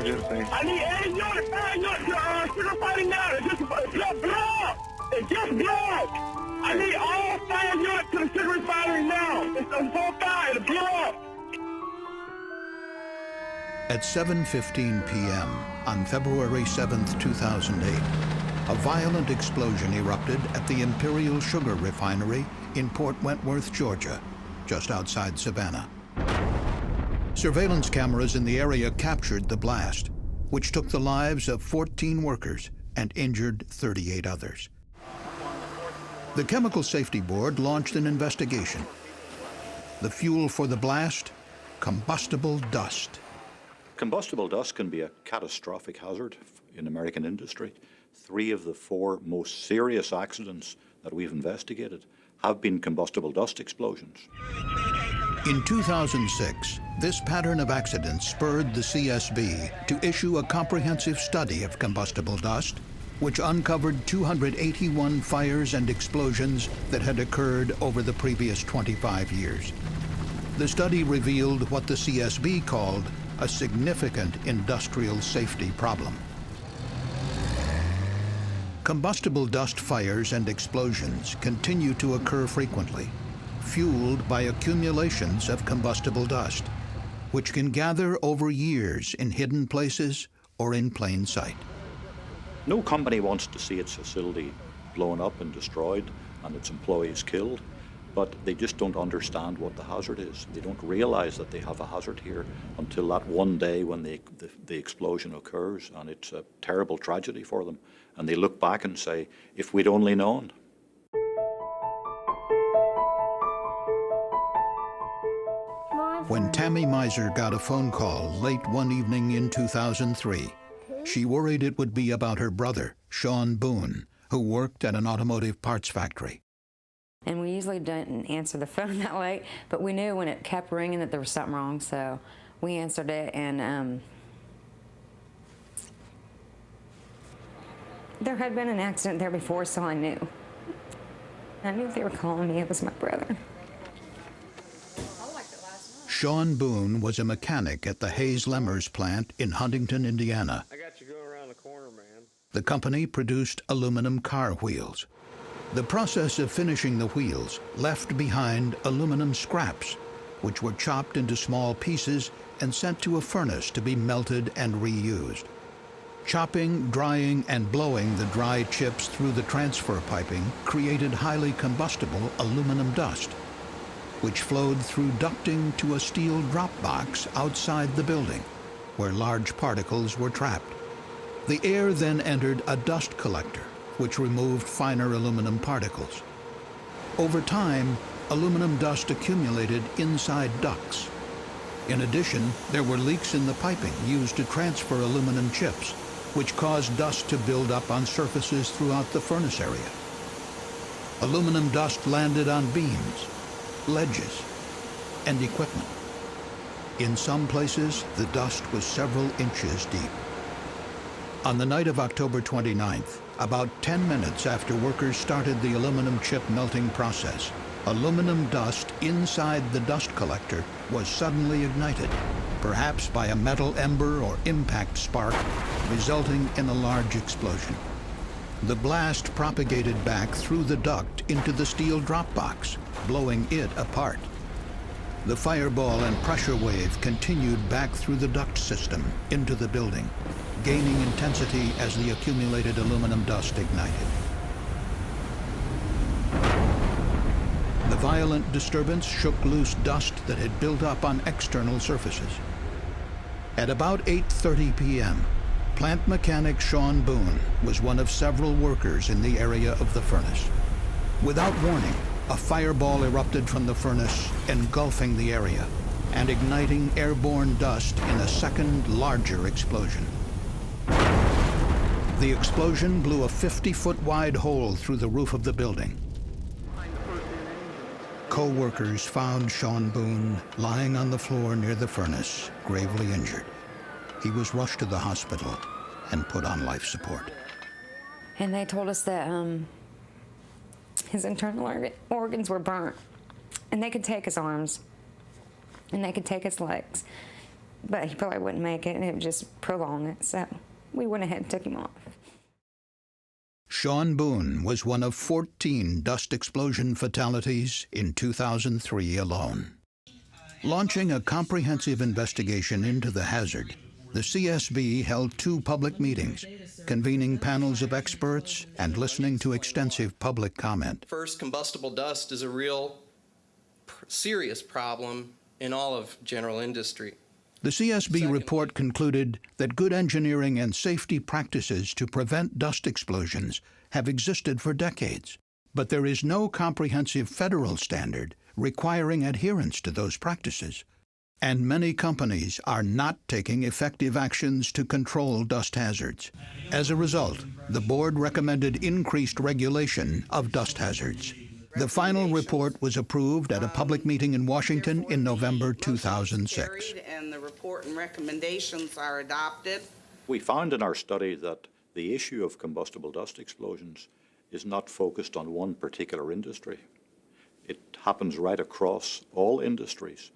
Roger, please. I need air unit, sugar fighting now. It's just blow up. It's just blow up. I need all fire units to the sugar refinery now. It's a full fire. It's blow up. At 7:15 p.m. on February 7th, 2008, a violent explosion erupted at the Imperial Sugar Refinery in Port Wentworth, Georgia, just outside Savannah. Surveillance cameras in the area captured the blast, which took the lives of 14 workers and injured 38 others. The Chemical Safety Board launched an investigation. The fuel for the blast? Combustible dust. Combustible dust can be a catastrophic hazard in American industry. 3 of the 4 most serious accidents that we've investigated have been combustible dust explosions. In 2006, this pattern of accidents spurred the CSB to issue a comprehensive study of combustible dust, which uncovered 281 fires and explosions that had occurred over the previous 25 years. The study revealed what the CSB called a significant industrial safety problem. Combustible dust fires and explosions continue to occur frequently, fueled by accumulations of combustible dust, which can gather over years in hidden places or in plain sight. No company wants to see its facility blown up and destroyed and its employees killed, but they just don't understand what the hazard is. They don't realize that they have a hazard here until that one day when the explosion occurs, and it's a terrible tragedy for them. And they look back and say, if we'd only known. When Tammy Miser got a phone call late one evening in 2003, she worried it would be about her brother, Sean Boone, who worked at an automotive parts factory. And we usually didn't answer the phone that late, but we knew when it kept ringing that there was something wrong, so we answered it, and there had been an accident there before, so I knew. I knew if they were calling me, it was my brother. Sean Boone was a mechanic at the Hayes Lemmers plant in Huntington, Indiana. I got you going around the corner, man. The company produced aluminum car wheels. The process of finishing the wheels left behind aluminum scraps, which were chopped into small pieces and sent to a furnace to be melted and reused. Chopping, drying, and blowing the dry chips through the transfer piping created highly combustible aluminum dust, which flowed through ducting to a steel drop box outside the building, where large particles were trapped. The air then entered a dust collector, which removed finer aluminum particles. Over time, aluminum dust accumulated inside ducts. In addition, there were leaks in the piping used to transfer aluminum chips, which caused dust to build up on surfaces throughout the furnace area. Aluminum dust landed on beams, ledges, and equipment. In some places, the dust was several inches deep. On the night of October 29th, about 10 minutes after workers started the aluminum chip melting process, aluminum dust inside the dust collector was suddenly ignited, perhaps by a metal ember or impact spark, resulting in a large explosion. The blast propagated back through the duct into the steel drop box, blowing it apart. The fireball and pressure wave continued back through the duct system into the building, gaining intensity as the accumulated aluminum dust ignited. The violent disturbance shook loose dust that had built up on external surfaces. At about 8:30 p.m., plant mechanic Sean Boone was one of several workers in the area of the furnace. Without warning, a fireball erupted from the furnace, engulfing the area and igniting airborne dust in a second, larger explosion. The explosion blew a 50-foot wide hole through the roof of the building. Co-workers found Sean Boone lying on the floor near the furnace, gravely injured. He was rushed to the hospital and put on life support. And they told us that his internal organs were burnt, and they could take his arms, and they could take his legs, but he probably wouldn't make it, and it would just prolong it. So we went ahead and took him off. Sean Boone was one of 14 dust explosion fatalities in 2003 alone. Launching a comprehensive investigation into the hazard, the CSB held 2 public meetings, convening panels of experts and listening to extensive public comment. First, combustible dust is a real serious problem in all of general industry. The CSB report concluded that good engineering and safety practices to prevent dust explosions have existed for decades, but there is no comprehensive federal standard requiring adherence to those practices. And many companies are not taking effective actions to control dust hazards. As a result, the board recommended increased regulation of dust hazards. The final report was approved at a public meeting in Washington in November 2006. And the report and recommendations are adopted. We found in our study that the issue of combustible dust explosions is not focused on one particular industry. It happens right across all industries,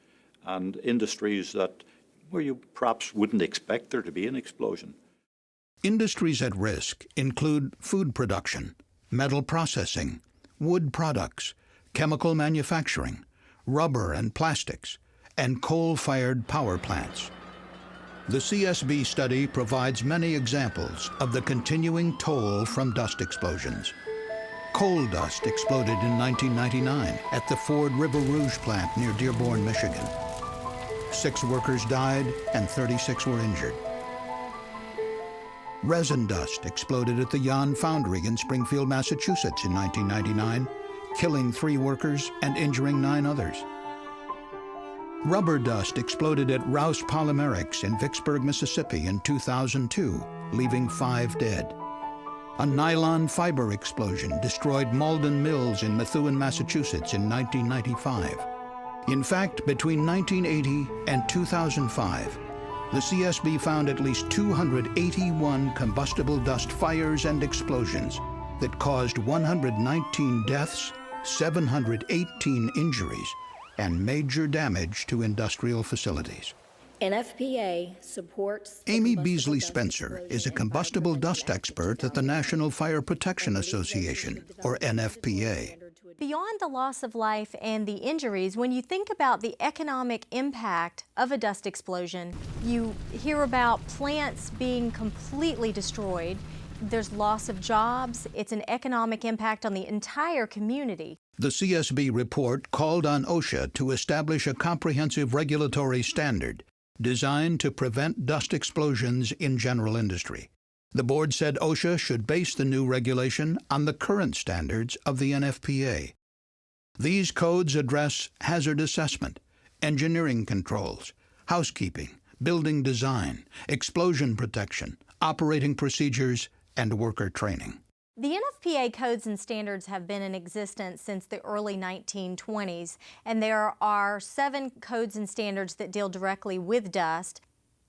and industries that where you perhaps wouldn't expect there to be an explosion. Industries at risk include food production, metal processing, wood products, chemical manufacturing, rubber and plastics, and coal-fired power plants. The CSB study provides many examples of the continuing toll from dust explosions. Coal dust exploded in 1999 at the Ford River Rouge plant near Dearborn, Michigan. 6 workers died and 36 were injured. Resin dust exploded at the Yan Foundry in Springfield, Massachusetts in 1999, killing 3 workers and injuring 9 others. Rubber dust exploded at Rouse Polymerics in Vicksburg, Mississippi in 2002, leaving 5 dead. A nylon fiber explosion destroyed Malden Mills in Methuen, Massachusetts in 1995. In fact, between 1980 and 2005, the CSB found at least 281 combustible dust fires and explosions that caused 119 deaths, 718 injuries, and major damage to industrial facilities. NFPA supports... Amy Beasley Spencer is a combustible dust expert at the National Fire Protection Association, or NFPA. Beyond the loss of life and the injuries, when you think about the economic impact of a dust explosion, you hear about plants being completely destroyed. There's loss of jobs. It's an economic impact on the entire community. The CSB report called on OSHA to establish a comprehensive regulatory standard designed to prevent dust explosions in general industry. The board said OSHA should base the new regulation on the current standards of the NFPA. These codes address hazard assessment, engineering controls, housekeeping, building design, explosion protection, operating procedures, and worker training. The NFPA codes and standards have been in existence since the early 1920s, and there are 7 codes and standards that deal directly with dust.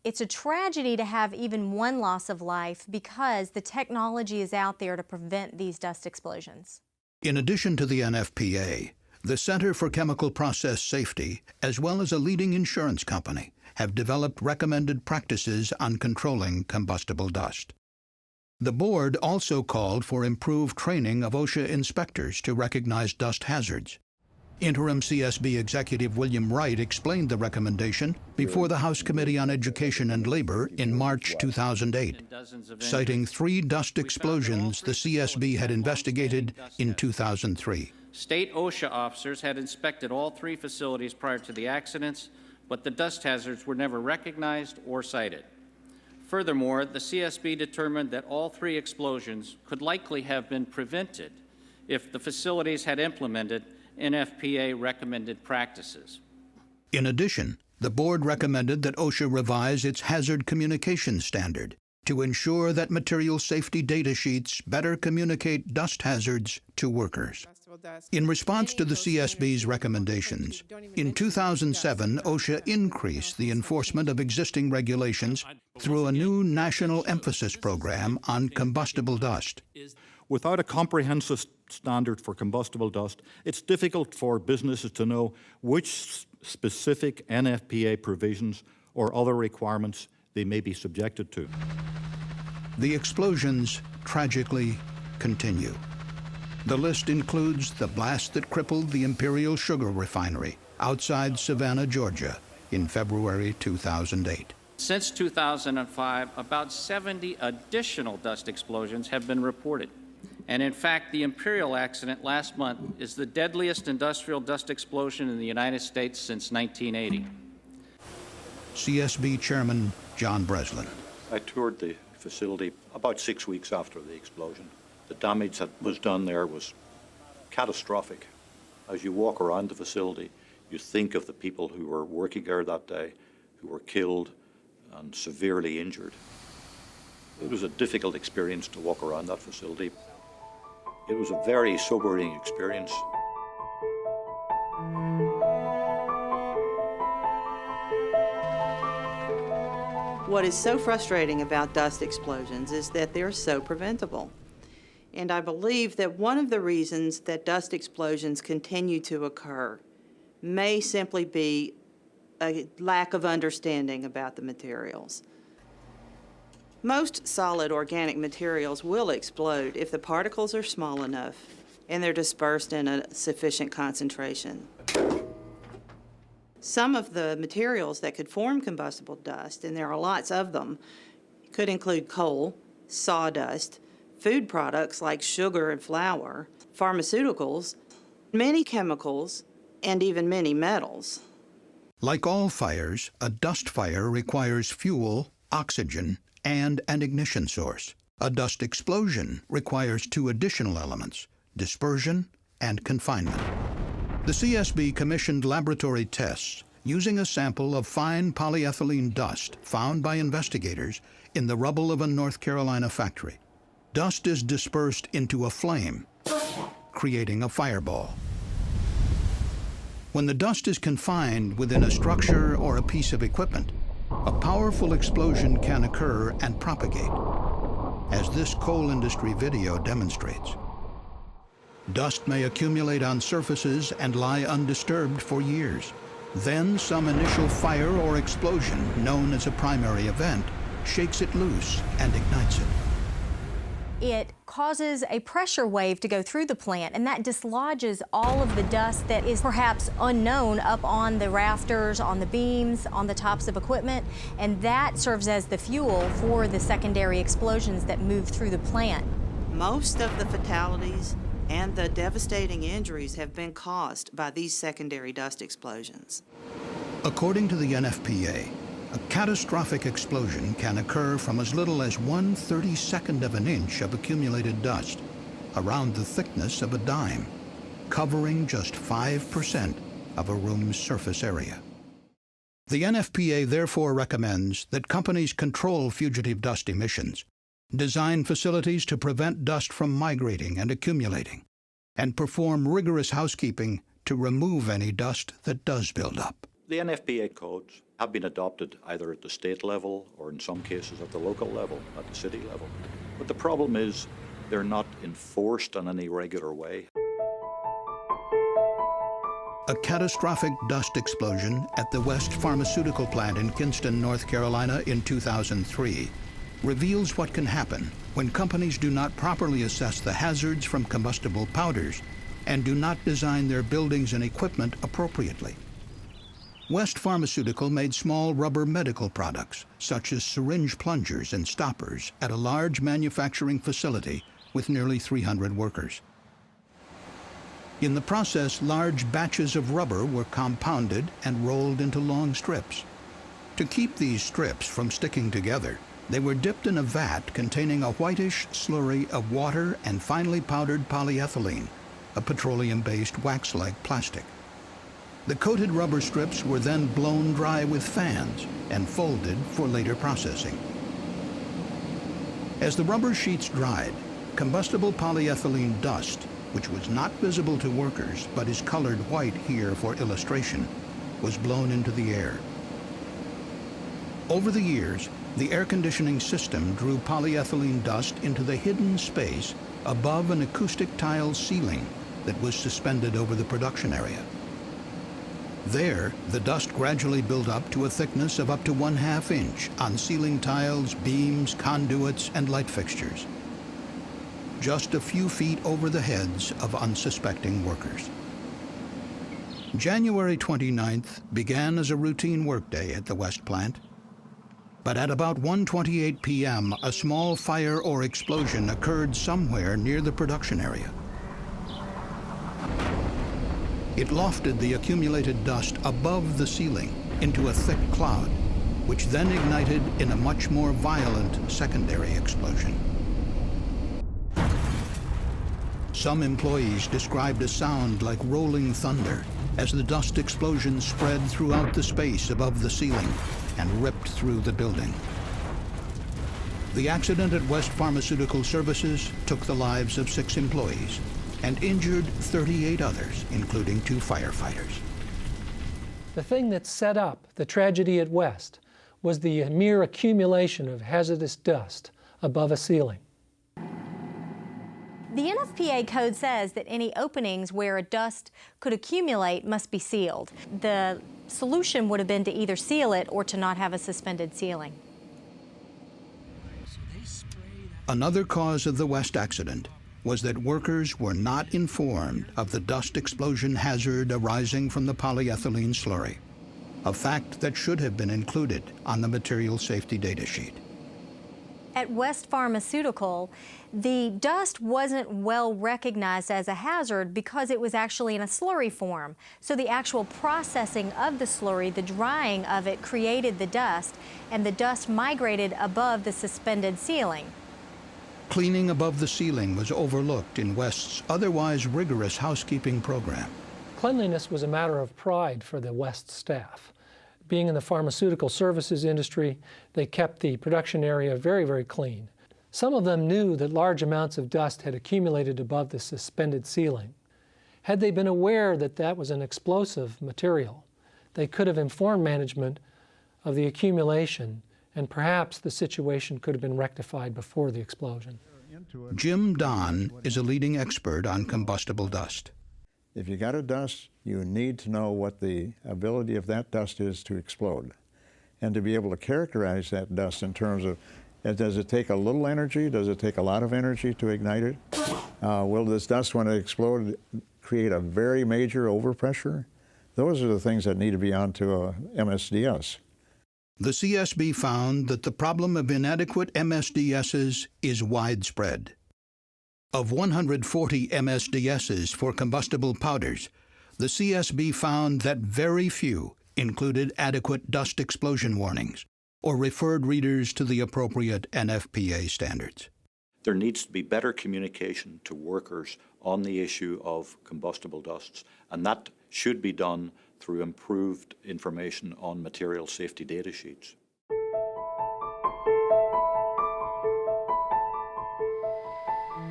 It's a tragedy to have even one loss of life because the technology is out there to prevent these dust explosions. In addition to the NFPA, the Center for Chemical Process Safety, as well as a leading insurance company, have developed recommended practices on controlling combustible dust. The board also called for improved training of OSHA inspectors to recognize dust hazards. Interim CSB Executive William Wright explained the recommendation before the House Committee on Education and Labor in March 2008, citing 3 dust explosions the CSB had investigated in 2003. State OSHA officers had inspected all 3 facilities prior to the accidents, but the dust hazards were never recognized or cited. Furthermore, the CSB determined that all 3 explosions could likely have been prevented if the facilities had implemented NFPA recommended practices. In addition, the board recommended that OSHA revise its hazard communication standard to ensure that material safety data sheets better communicate dust hazards to workers. In response to the CSB's recommendations, in 2007, OSHA increased the enforcement of existing regulations through a new national emphasis program on combustible dust. Without a comprehensive standard for combustible dust, it's difficult for businesses to know which specific NFPA provisions or other requirements they may be subjected to. The explosions tragically continue. The list includes the blast that crippled the Imperial Sugar Refinery outside Savannah, Georgia, in February 2008. Since 2005, about 70 additional dust explosions have been reported. And in fact, the Imperial accident last month is the deadliest industrial dust explosion in the United States since 1980. CSB Chairman John Breslin. I toured the facility about 6 weeks after the explosion. The damage that was done there was catastrophic. As you walk around the facility, you think of the people who were working there that day, who were killed and severely injured. It was a difficult experience to walk around that facility. It was a very sobering experience. What is so frustrating about dust explosions is that they're so preventable. And I believe that one of the reasons that dust explosions continue to occur may simply be a lack of understanding about the materials. Most solid organic materials will explode if the particles are small enough and they're dispersed in a sufficient concentration. Some of the materials that could form combustible dust, and there are lots of them, could include coal, sawdust, food products like sugar and flour, pharmaceuticals, many chemicals, and even many metals. Like all fires, a dust fire requires fuel, oxygen, and an ignition source. A dust explosion requires two additional elements: dispersion and confinement. The CSB commissioned laboratory tests using a sample of fine polyethylene dust found by investigators in the rubble of a North Carolina factory. Dust is dispersed into a flame, creating a fireball. When the dust is confined within a structure or a piece of equipment, a powerful explosion can occur and propagate, as this coal industry video demonstrates. Dust may accumulate on surfaces and lie undisturbed for years. Then some initial fire or explosion, known as a primary event, shakes it loose and ignites it. It causes a pressure wave to go through the plant, and that dislodges all of the dust that is perhaps unknown up on the rafters, on the beams, on the tops of equipment, and that serves as the fuel for the secondary explosions that move through the plant. Most of the fatalities and the devastating injuries have been caused by these secondary dust explosions. According to the NFPA, a catastrophic explosion can occur from as little as 1/32 of an inch of accumulated dust, around the thickness of a dime, covering just 5% of a room's surface area. The NFPA therefore recommends that companies control fugitive dust emissions, design facilities to prevent dust from migrating and accumulating, and perform rigorous housekeeping to remove any dust that does build up. The NFPA codes have been adopted either at the state level or in some cases at the local level, at the city level. But the problem is they're not enforced in any regular way. A catastrophic dust explosion at the West Pharmaceutical plant in Kinston, North Carolina in 2003 reveals what can happen when companies do not properly assess the hazards from combustible powders and do not design their buildings and equipment appropriately. West Pharmaceutical made small rubber medical products, such as syringe plungers and stoppers, at a large manufacturing facility with nearly 300 workers. In the process, large batches of rubber were compounded and rolled into long strips. To keep these strips from sticking together, they were dipped in a vat containing a whitish slurry of water and finely powdered polyethylene, a petroleum-based wax-like plastic. The coated rubber strips were then blown dry with fans and folded for later processing. As the rubber sheets dried, combustible polyethylene dust, which was not visible to workers but is colored white here for illustration, was blown into the air. Over the years, the air conditioning system drew polyethylene dust into the hidden space above an acoustic tile ceiling that was suspended over the production area. There, the dust gradually built up to a thickness of up to 1/2 inch on ceiling tiles, beams, conduits, and light fixtures, just a few feet over the heads of unsuspecting workers. January 29th began as a routine workday at the West plant. But at about 1:28 p.m., a small fire or explosion occurred somewhere near the production area. It lofted the accumulated dust above the ceiling into a thick cloud, which then ignited in a much more violent secondary explosion. Some employees described a sound like rolling thunder as the dust explosion spread throughout the space above the ceiling and ripped through the building. The accident at West Pharmaceutical Services took the lives of 6 employees and injured 38 others, including 2 firefighters. The thing that set up the tragedy at West was the mere accumulation of hazardous dust above a ceiling. The NFPA code says that any openings where a dust could accumulate must be sealed. The solution would have been to either seal it or to not have a suspended ceiling. Another cause of the West accident was that workers were not informed of the dust explosion hazard arising from the polyethylene slurry, a fact that should have been included on the material safety data sheet. At West Pharmaceutical, the dust wasn't well recognized as a hazard because it was actually in a slurry form. So the actual processing of the slurry, the drying of it, created the dust, and the dust migrated above the suspended ceiling. Cleaning above the ceiling was overlooked in West's otherwise rigorous housekeeping program. Cleanliness was a matter of pride for the West staff. Being in the pharmaceutical services industry, they kept the production area very, very clean. Some of them knew that large amounts of dust had accumulated above the suspended ceiling. Had they been aware that that was an explosive material, they could have informed management of the accumulation, and perhaps the situation could have been rectified before the explosion. Jim Don is a leading expert on combustible dust. If you got a dust, you need to know what the ability of that dust is to explode. And to be able to characterize that dust in terms of, does it take a little energy? Does it take a lot of energy to ignite it? Will this dust, when it explodes, create a very major overpressure? Those are the things that need to be onto a MSDS. The CSB found that the problem of inadequate MSDSs is widespread. Of 140 MSDSs for combustible powders, the CSB found that very few included adequate dust explosion warnings or referred readers to the appropriate NFPA standards. There needs to be better communication to workers on the issue of combustible dusts, and that should be done through improved information on material safety data sheets.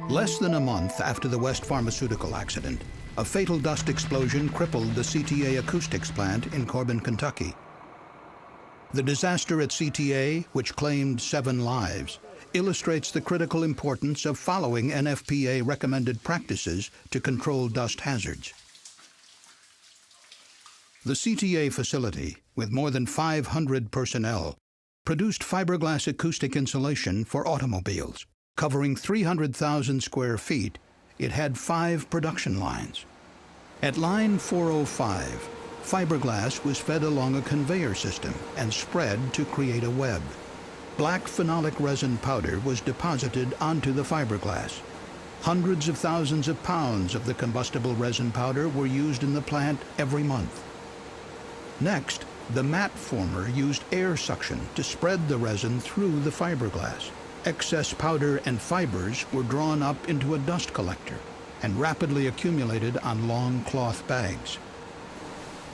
Less than a month after the West Pharmaceutical accident, a fatal dust explosion crippled the CTA acoustics plant in Corbin, Kentucky. The disaster at CTA, which claimed 7 lives, illustrates the critical importance of following NFPA recommended practices to control dust hazards. The CTA facility, with more than 500 personnel, produced fiberglass acoustic insulation for automobiles. Covering 300,000 square feet, it had 5 production lines. At line 405, fiberglass was fed along a conveyor system and spread to create a web. Black phenolic resin powder was deposited onto the fiberglass. Hundreds of thousands of pounds of the combustible resin powder were used in the plant every month. Next, the mat former used air suction to spread the resin through the fiberglass. Excess powder and fibers were drawn up into a dust collector and rapidly accumulated on long cloth bags.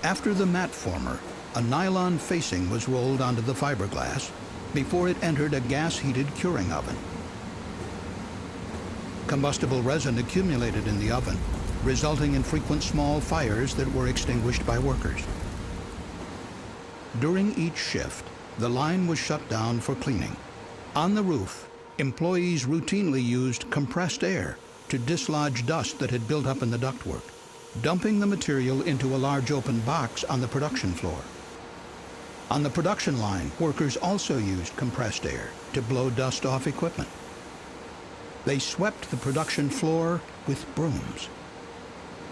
After the mat former, a nylon facing was rolled onto the fiberglass before it entered a gas-heated curing oven. Combustible resin accumulated in the oven, resulting in frequent small fires that were extinguished by workers. During each shift, the line was shut down for cleaning. On the roof, employees routinely used compressed air to dislodge dust that had built up in the ductwork. dumping the material into a large open box on the production floor. On the production line, workers also used compressed air to blow dust off equipment. They swept the production floor with brooms.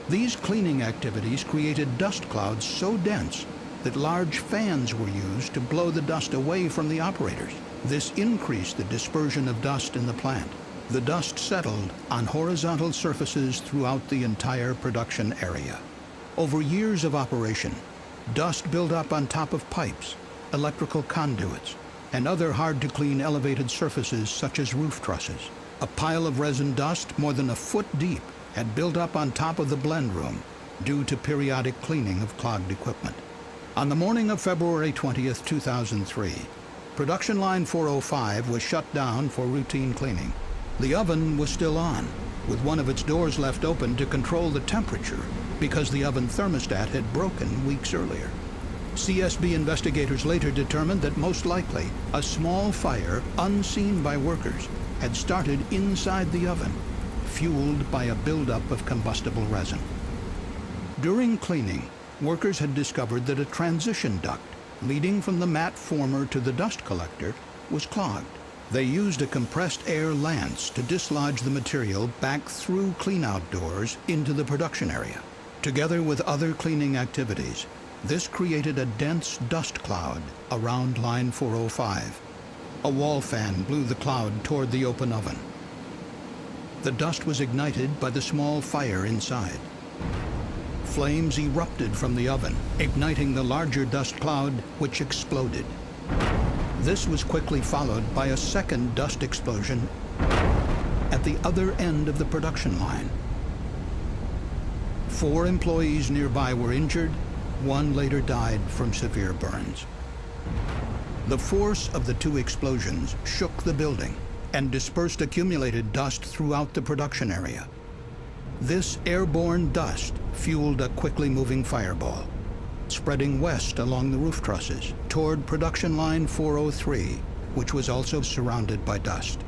These cleaning activities created dust clouds so dense that large fans were used to blow the dust away from the operators. This increased the dispersion of dust in the plant. The dust settled on horizontal surfaces throughout the entire production area. Over years of operation, dust built up on top of pipes, electrical conduits, and other hard-to-clean elevated surfaces such as roof trusses. A pile of resin dust more than a foot deep had built up on top of the blend room due to periodic cleaning of clogged equipment. On the morning of February 20th, 2003, production line 405 was shut down for routine cleaning. The oven was still on, with one of its doors left open to control the temperature because the oven thermostat had broken weeks earlier. CSB investigators later determined that most likely a small fire, unseen by workers, had started inside the oven, fueled by a buildup of combustible resin. During cleaning, workers had discovered that a transition duct leading from the mat former to the dust collector was clogged. They used a compressed air lance to dislodge the material back through clean-out doors into the production area. Together with other cleaning activities, this created a dense dust cloud around line 405. A wall fan blew the cloud toward the open oven. The dust was ignited by the small fire inside. Flames erupted from the oven, igniting the larger dust cloud, which exploded. This was quickly followed by a second dust explosion at the other end of the production line. 4 employees nearby were injured. 1 later died from severe burns. The force of the 2 explosions shook the building and dispersed accumulated dust throughout the production area. This airborne dust fueled a quickly moving fireball, spreading west along the roof trusses toward production line 403, which was also surrounded by dust.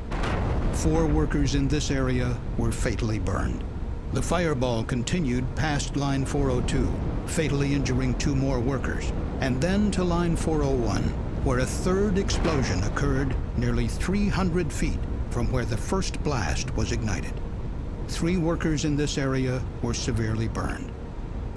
4 workers in this area were fatally burned. The fireball continued past line 402, fatally injuring 2 more workers, and then to line 401, where a third explosion occurred nearly 300 feet from where the first blast was ignited. 3 workers in this area were severely burned.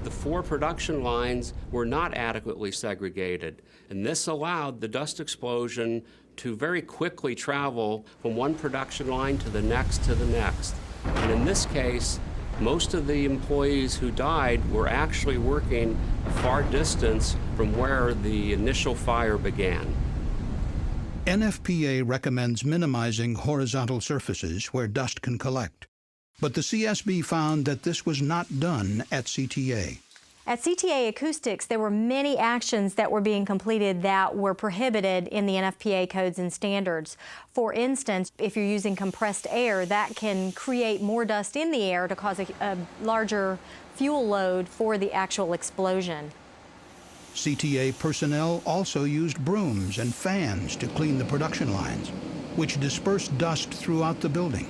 The 4 production lines were not adequately segregated, and this allowed the dust explosion to very quickly travel from one production line to the next. And in this case, most of the employees who died were actually working a far distance from where the initial fire began. NFPA recommends minimizing horizontal surfaces where dust can collect. But the CSB found that this was not done at CTA. At CTA Acoustics, there were many actions that were being completed that were prohibited in the NFPA codes and standards. For instance, if you're using compressed air, that can create more dust in the air to cause a larger fuel load for the actual explosion. CTA personnel also used brooms and fans to clean the production lines, which dispersed dust throughout the building.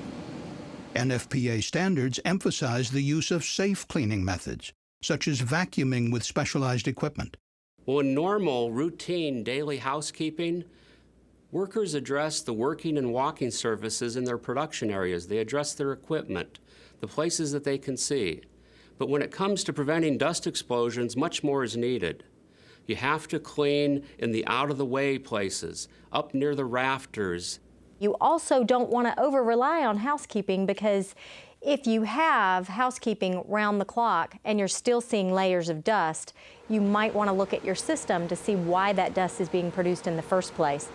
NFPA standards emphasize the use of safe cleaning methods, such as vacuuming with specialized equipment. Well, in normal, routine, daily housekeeping, workers address the working and walking surfaces in their production areas. They address their equipment, the places that they can see. But when it comes to preventing dust explosions, much more is needed. You have to clean in the out-of-the-way places, up near the rafters. You also don't want to over-rely on housekeeping, because if you have housekeeping round the clock and you're still seeing layers of dust, you might want to look at your system to see why that dust is being produced in the first place.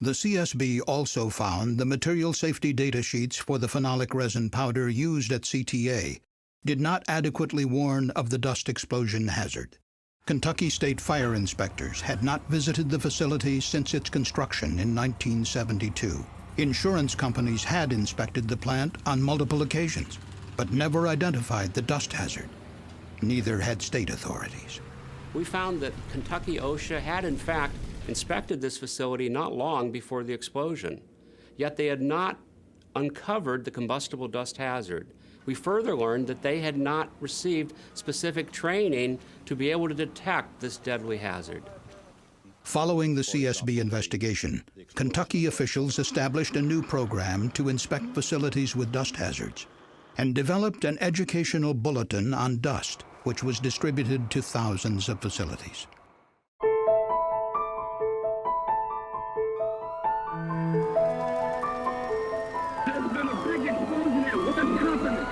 The CSB also found the material safety data sheets for the phenolic resin powder used at CTA did not adequately warn of the dust explosion hazard. Kentucky State Fire Inspectors had not visited the facility since its construction in 1972. Insurance companies had inspected the plant on multiple occasions, but never identified the dust hazard. Neither had state authorities. We found that Kentucky OSHA had, in fact, inspected this facility not long before the explosion, yet they had not uncovered the combustible dust hazard. We further learned that they had not received specific training to be able to detect this deadly hazard. Following the CSB investigation, Kentucky officials established a new program to inspect facilities with dust hazards and developed an educational bulletin on dust, which was distributed to thousands of facilities. There's been a big explosion here. What's happening?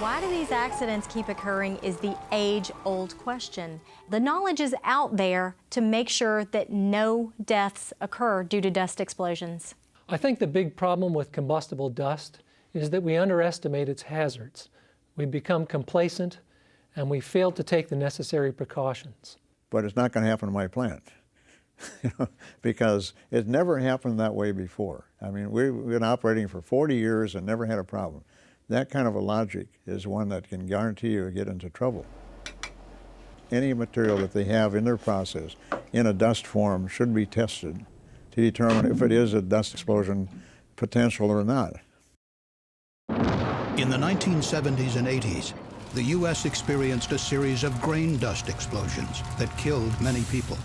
Why do these accidents keep occurring is the age-old question. The knowledge is out there to make sure that no deaths occur due to dust explosions. I think the big problem with combustible dust is that we underestimate its hazards. We become complacent and we fail to take the necessary precautions. But it's not going to happen in my plant. Because it never happened that way before. I mean, we've been operating for 40 years and never had a problem. That kind of a logic is one that can guarantee you get into trouble. Any material that they have in their process in a dust form should be tested to determine if it is a dust explosion potential or not. In the 1970s and 80s, the U.S. experienced a series of grain dust explosions that killed many people.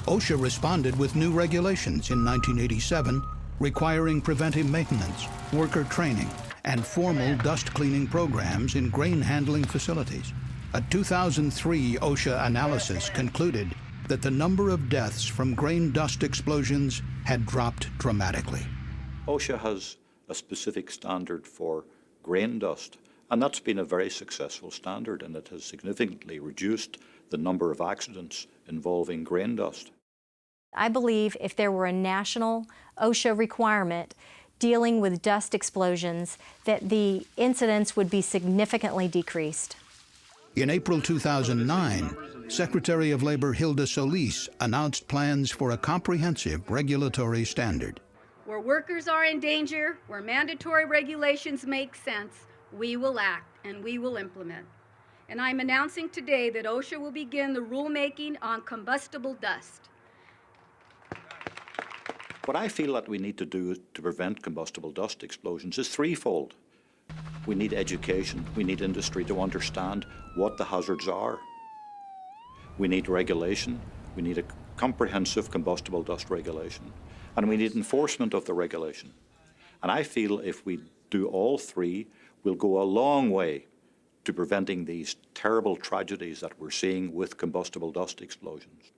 OSHA responded with new regulations in 1987 requiring preventive maintenance, worker training, and formal dust cleaning programs in grain handling facilities. A 2003 OSHA analysis concluded that the number of deaths from grain dust explosions had dropped dramatically. OSHA has a specific standard for grain dust, and that's been a very successful standard, and it has significantly reduced the number of accidents involving grain dust. I believe if there were a national OSHA requirement dealing with dust explosions, that the incidence would be significantly decreased. In April 2009, Secretary of Labor Hilda Solis announced plans for a comprehensive regulatory standard. Where workers are in danger, where mandatory regulations make sense, we will act and we will implement. And I'm announcing today that OSHA will begin the rulemaking on combustible dust. What I feel that we need to do to prevent combustible dust explosions is threefold. We need education, we need industry to understand what the hazards are. We need regulation, we need a comprehensive combustible dust regulation, and we need enforcement of the regulation. And I feel if we do all three, we'll go a long way to preventing these terrible tragedies that we're seeing with combustible dust explosions.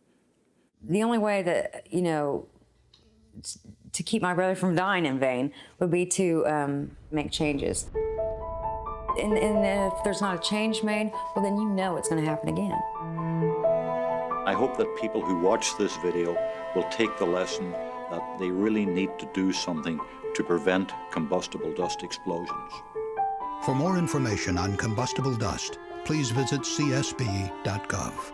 The only way that, to keep my brother from dying in vain would be to make changes. And if there's not a change made, well, then it's going to happen again. I hope that people who watch this video will take the lesson that they really need to do something to prevent combustible dust explosions. For more information on combustible dust, please visit csb.gov.